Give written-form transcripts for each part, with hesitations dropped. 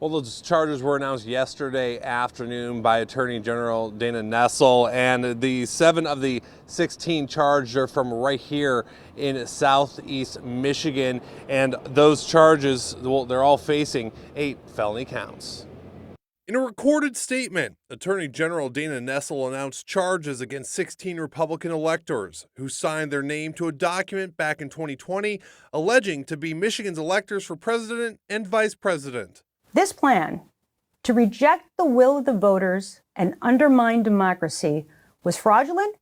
Well, those charges were announced yesterday afternoon by Attorney General Dana Nessel, and the 7 of the 16 charged are from right here in southeast Michigan, and those charges, well, they're all facing 8 felony counts. In a recorded statement, Attorney General Dana Nessel announced charges against 16 Republican electors who signed their name to a document back in 2020 alleging to be Michigan's electors for president and vice president. This plan to reject the will of the voters and undermine democracy was fraudulent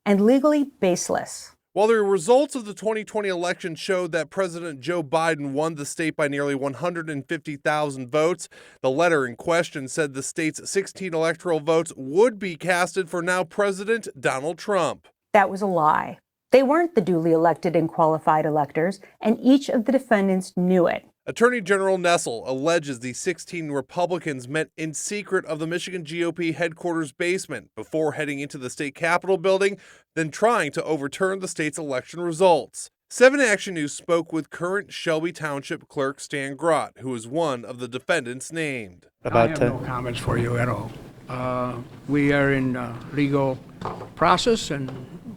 and legally baseless. While the results of the 2020 election showed that President Joe Biden won the state by nearly 150,000 votes, the letter in question said the state's 16 electoral votes would be casted for now President Donald Trump. That was a lie. They weren't the duly elected and qualified electors, and each of the defendants knew it. Attorney General Nessel alleges the 16 Republicans met in secret of the Michigan GOP headquarters basement before heading into the state capitol building, then trying to overturn the state's election results. 7 Action News spoke with current Shelby Township Clerk Stan Grott, who is one of the defendants named. I have no comments for you at all. We are in legal process and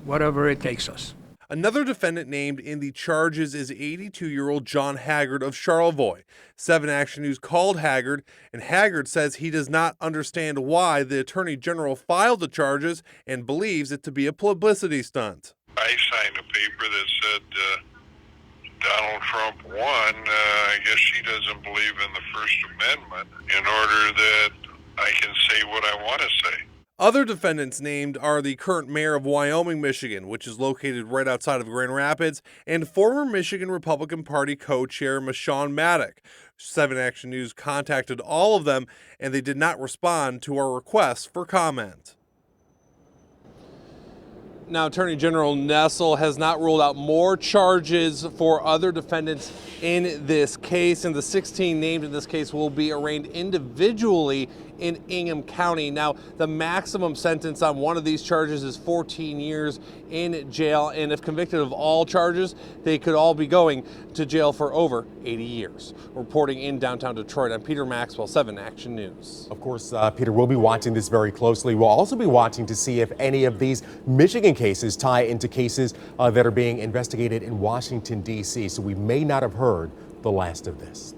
whatever it takes us. Another defendant named in the charges is 82-year-old John Haggard of Charlevoix. 7 Action News called Haggard, and Haggard says he does not understand why the Attorney General filed the charges and believes it to be a publicity stunt. I signed a paper that said Donald Trump won. I guess she doesn't believe in the First Amendment in order that I can say what I want to say. Other defendants named are the current mayor of Wyoming, Michigan, which is located right outside of Grand Rapids, and former Michigan Republican Party co-chair Michonne Maddock. 7 Action News contacted all of them, and they did not respond to our request for comment. Now, Attorney General Nessel has not ruled out more charges for other defendants in this case, and the 16 named in this case will be arraigned individually in Ingham County. Now, the maximum sentence on one of these charges is 14 years in jail, and if convicted of all charges, they could all be going to jail for over 80 years. Reporting in downtown Detroit, I'm Peter Maxwell, 7 Action News. Of course, Peter, we'll be watching this very closely. We'll also be watching to see if any of these Michigan cases tie into cases that are being investigated in Washington, D.C., so we may not have heard the last of this.